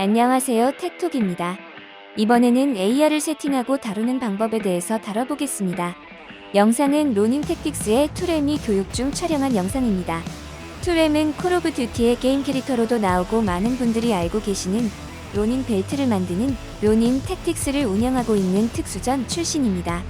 안녕하세요, 택톡입니다. 이번에는 AR을 세팅하고 다루는 방법에 대해서 다뤄보겠습니다. 영상은 로닌 택틱스의 투렘이 교육 중 촬영한 영상입니다. 투렘은 콜오브듀티의 게임 캐릭터로도 나오고 많은 분들이 알고 계시는 로닌 벨트를 만드는 로닌 택틱스를 운영하고 있는 특수전 출신입니다.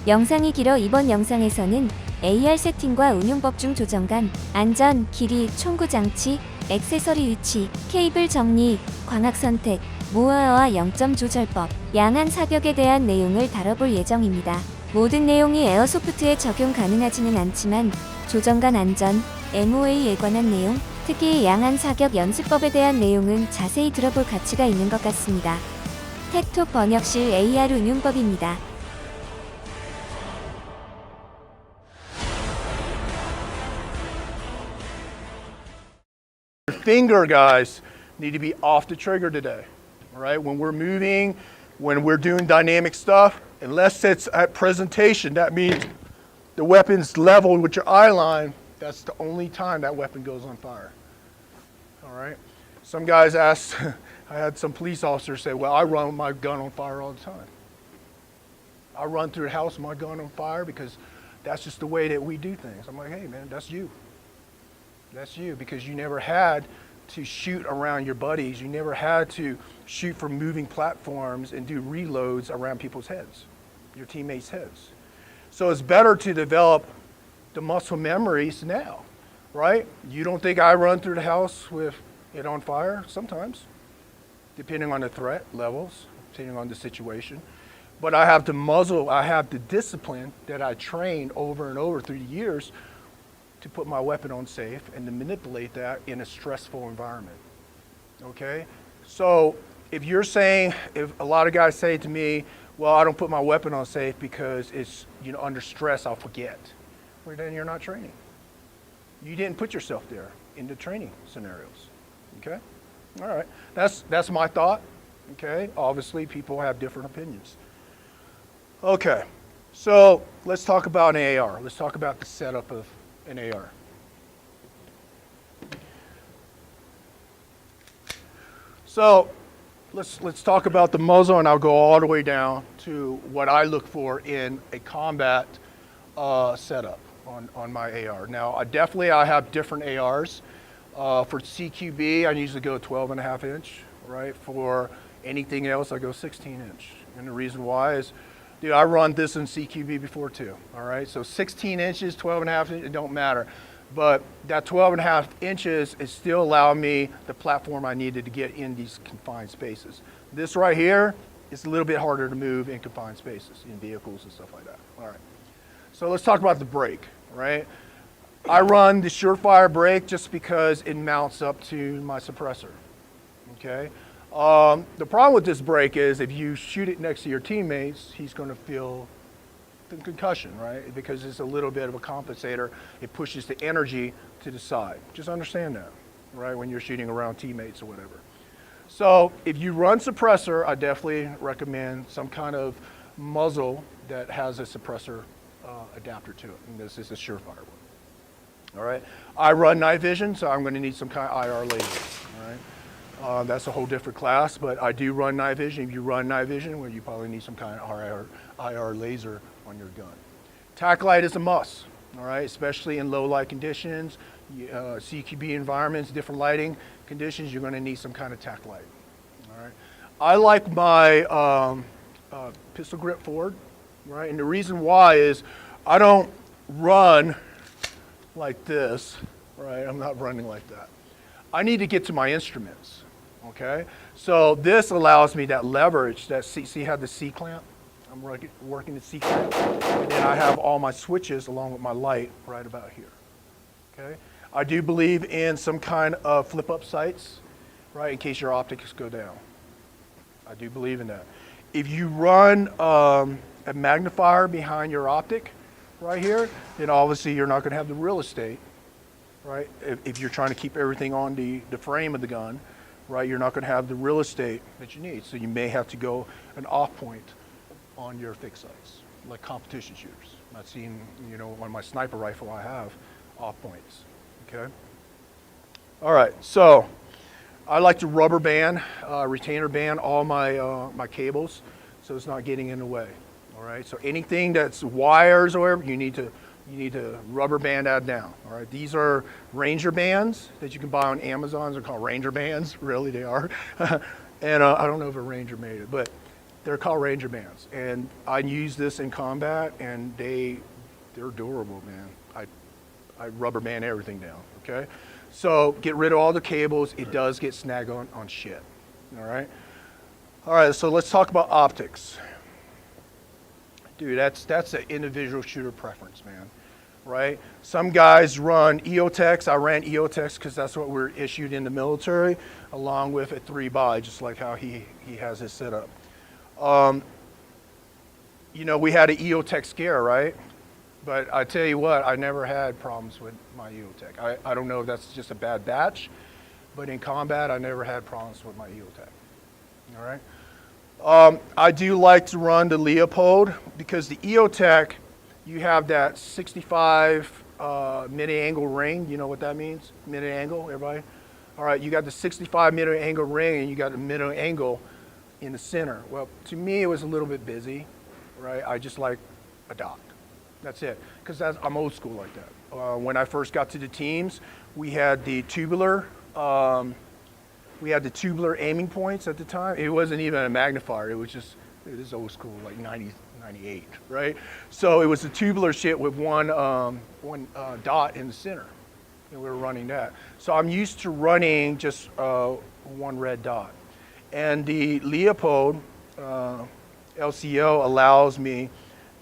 영상이 길어 이번 영상에서는 AR 세팅과 운용법 중 조정간, 안전, 길이, 총구 장치, 액세서리 위치, 케이블 정리, 광학 선택, 무어와 0점 조절법, 양한 사격에 대한 내용을 다뤄볼 예정입니다. 모든 내용이 에어소프트에 적용 가능하지는 않지만 조정간 안전, MOA에 관한 내용, 특히 양한 사격 연습법에 대한 내용은 자세히 들어볼 가치가 있는 것 같습니다. 택톡 번역실 AR 운용법입니다. Finger, guys, need to be off the trigger today. All right, when we're moving, when we're doing dynamic stuff, unless it's at presentation, that means the weapon's leveled with your eye line. That's the only time that weapon goes on fire. All right. Some guys asked. I had some police officers say, "Well, I run my gun on fire all the time. I run through the house with my gun on fire because that's just the way that we do things." I'm like, "Hey, man, that's you. That's you, because you never had to shoot around your buddies. You never had to shoot from moving platforms and do reloads around people's heads, your teammates' heads. So it's better to develop the muscle memories now, right? You don't think I run through the house with it on fire? Sometimes, depending on the threat levels, depending on the situation. But I have the muzzle, I have the discipline that I trained over and over through the years to put my weapon on safe and to manipulate that in a stressful environment, okay? So if you're saying, if a lot of guys say to me, well, I don't put my weapon on safe because it's, under stress, I'll forget. Well, then you're not training. You didn't put yourself there in the training scenarios, okay? All right, that's my thought, okay? Obviously, people have different opinions. Okay, so let's talk about an AR. Let's talk about the setup of an AR. So let's talk about the muzzle, and I'll go all the way down to what I look for in a combat setup on my AR. Now, I have different ARs. For CQB, I usually go 12.5 inch, right? For anything else, I go 16 inch. And the reason why is, dude, I run this in CQB before too, all right? So 16 inches, 12.5 inches, it don't matter. But that 12.5 inches is still allowing me the platform I needed to get in these confined spaces. This right here is a little bit harder to move in confined spaces, in vehicles and stuff like that. All right, so let's talk about the brake, right? I run the Surefire brake just because it mounts up to my suppressor, okay? The problem with this brake is if you shoot it next to your teammates, he's going to feel the concussion, right? Because it's a little bit of a compensator. It pushes the energy to the side. Just understand that, right? When you're shooting around teammates or whatever. So if you run suppressor, I definitely recommend some kind of muzzle that has a suppressor adapter to it. And this is a Surefire one. All right. I run night vision, so I'm going to need some kind of IR laser. All right. That's a whole different class, but I do run night vision. If you run night vision, well, you probably need some kind of IR laser on your gun. Tac light is a must, all right, especially in low light conditions, CQB environments, different lighting conditions, you're going to need some kind of tac light, all right. I like my pistol grip forward, right, and the reason why is I don't run like this, right, I'm not running like that. I need to get to my instruments, okay? So this allows me that leverage, see how the C-clamp? I'm working the C-clamp, and then I have all my switches along with my light right about here, okay? I do believe in some kind of flip-up sights, right, in case your optics go down. I do believe in that. If you run a magnifier behind your optic right here, then obviously you're not gonna have the real estate, right? If you're trying to keep everything on the frame of the gun, right, you're not going to have the real estate that you need. So you may have to go an off point on your fixed sights, like competition shooters. I've seen, on my sniper rifle, I have off points, okay? All right, so I like to rubber band, retainer band all my cables, so it's not getting in the way. All right. So anything that's wires or whatever, you need to rubber band that down. All right. These are Ranger bands that you can buy on Amazon. They're called Ranger bands. Really, they are. And I don't know if a Ranger made it, but they're called Ranger bands. And I use this in combat, and they're durable, man. I rubber band everything down. Okay. So get rid of all the cables. It does get snagged on shit. All right. All right. So let's talk about optics. Dude, that's an individual shooter preference, man. Right? Some guys run EOTechs. I ran EOTechs because that's what we're issued in the military, along with a 3x, just like how he has his setup. You know, we had an EOTech scare, right? But I tell you what, I never had problems with my EOTech. I don't know if that's just a bad batch, but in combat, I never had problems with my EOTech. All right? I do like to run the Leopold because the EOTech, you have that 65 minute angle ring. You know what that means? Minute angle, everybody? All right, you got the 65 minute angle ring and you got the minute angle in the center. Well, to me, it was a little bit busy, right? I just like a dot. That's it, because I'm old school like that. When I first got to the teams, we had the tubular. We had the tubular aiming points at the time. It wasn't even a magnifier. It was just, it is old school, like 90, 98, right? So it was a tubular shit with one dot in the center. And we were running that. So I'm used to running just one red dot. And the Leopold LCO allows me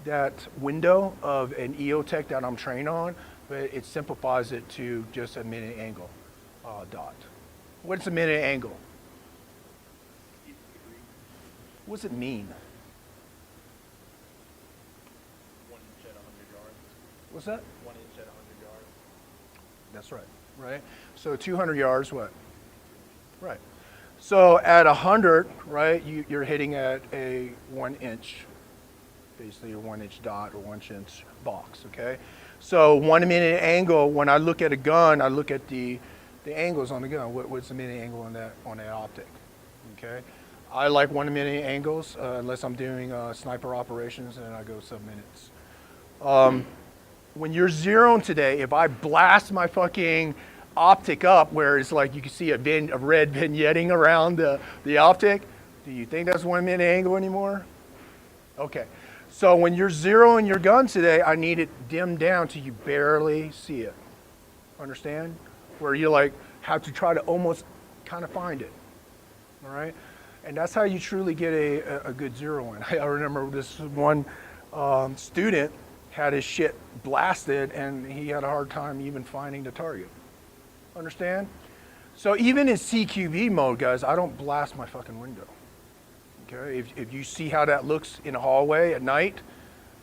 that window of an EOTech that I'm trained on, but it simplifies it to just a minute angle dot. What's a minute angle? What does it mean? 1 inch at 100 yards. What's that? 1 inch at 100 yards. That's right, right? So 200 yards, what? Right. So at 100, right, you're hitting at a 1 inch, basically a 1 inch dot or 1 inch box, okay? So 1 minute angle, when I look at a gun, I look at the angles on the gun. What's the minute angle on that optic? Okay, I like 1 minute angles unless I'm doing sniper operations, and I go sub-minutes. When you're zeroing today, if I blast my fucking optic up where it's like you can see a red vignetting around the optic, do you think that's 1 minute angle anymore? Okay, so when you're zeroing your gun today, I need it dimmed down till you barely see it. Understand? Where you like have to try to almost kind of find it, all right? And that's how you truly get a good zero in. I remember this one student had his shit blasted and he had a hard time even finding the target. Understand? So even in CQB mode, guys, I don't blast my fucking window, okay? If you see how that looks in a hallway at night,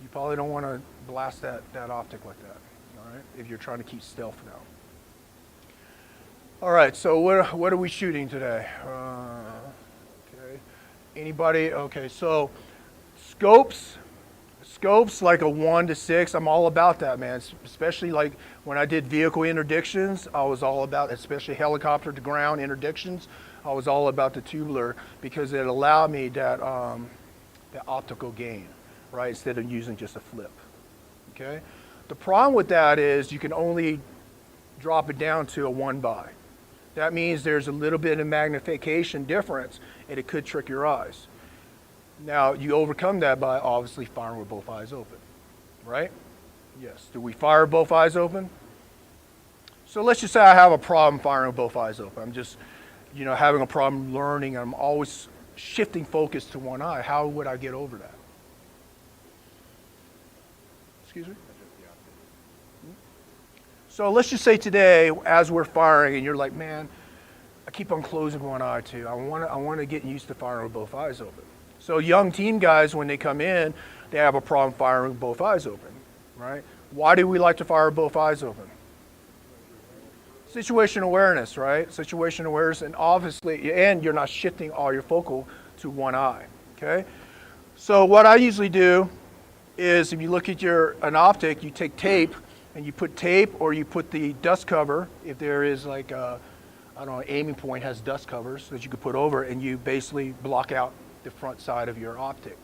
you probably don't want to blast that optic like that, all right? If you're trying to keep stealth now. All right, so what are we shooting today? Okay, anybody? Okay, so scopes like a 1 to 6. I'm all about that, man. Especially like when I did vehicle interdictions, I was all about, especially helicopter to ground interdictions. I was all about the tubular because it allowed me that optical gain, right? Instead of using just a flip. Okay. The problem with that is you can only drop it down to a 1x. That means there's a little bit of magnification difference, and it could trick your eyes. Now, you overcome that by obviously firing with both eyes open, right? Yes. Do we fire both eyes open? So let's just say I have a problem firing with both eyes open. I'm just, having a problem learning. I'm always shifting focus to one eye. How would I get over that? Excuse me? So let's just say today, as we're firing, and you're like, man, I keep on closing one eye too. I want to get used to firing with both eyes open. So young team guys, when they come in, they have a problem firing with both eyes open, right? Why do we like to fire with both eyes open? Situation awareness, right? Situation awareness, and obviously, and you're not shifting all your focal to one eye, okay? So what I usually do is, if you look at an optic, you take tape, and you put tape or you put the dust cover, if there is like a I don't know, aiming point has dust covers that you could put over, and you basically block out the front side of your optic.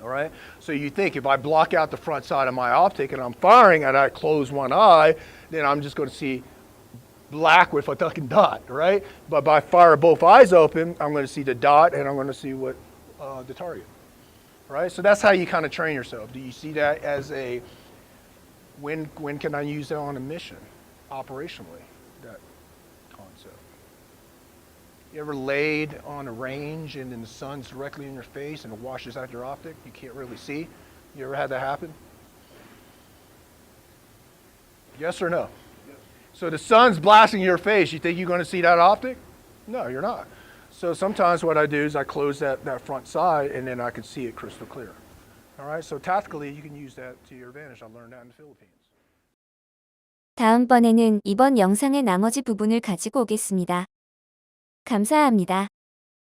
All right? So you think if I block out the front side of my optic and I'm firing and I close one eye, then I'm just going to see black with a fucking dot, right? But if I fire both eyes open, I'm going to see the dot and I'm going to see what the target, right? So that's how you kind of train yourself. Do you see that as a when can I use that on a mission, operationally? That concept. You ever laid on a range and then the sun's directly in your face and it washes out your optic? You can't really see. You ever had that happen? Yes or no? Yes. So the sun's blasting your face. You think you're going to see that optic? No, you're not. So sometimes what I do is I close that front side and then I can see it crystal clear. All right, so tactically you can use that to your advantage. I learned that in the Philippines. 다음번에는 이번 영상의 나머지 부분을 가지고 오겠습니다. 감사합니다.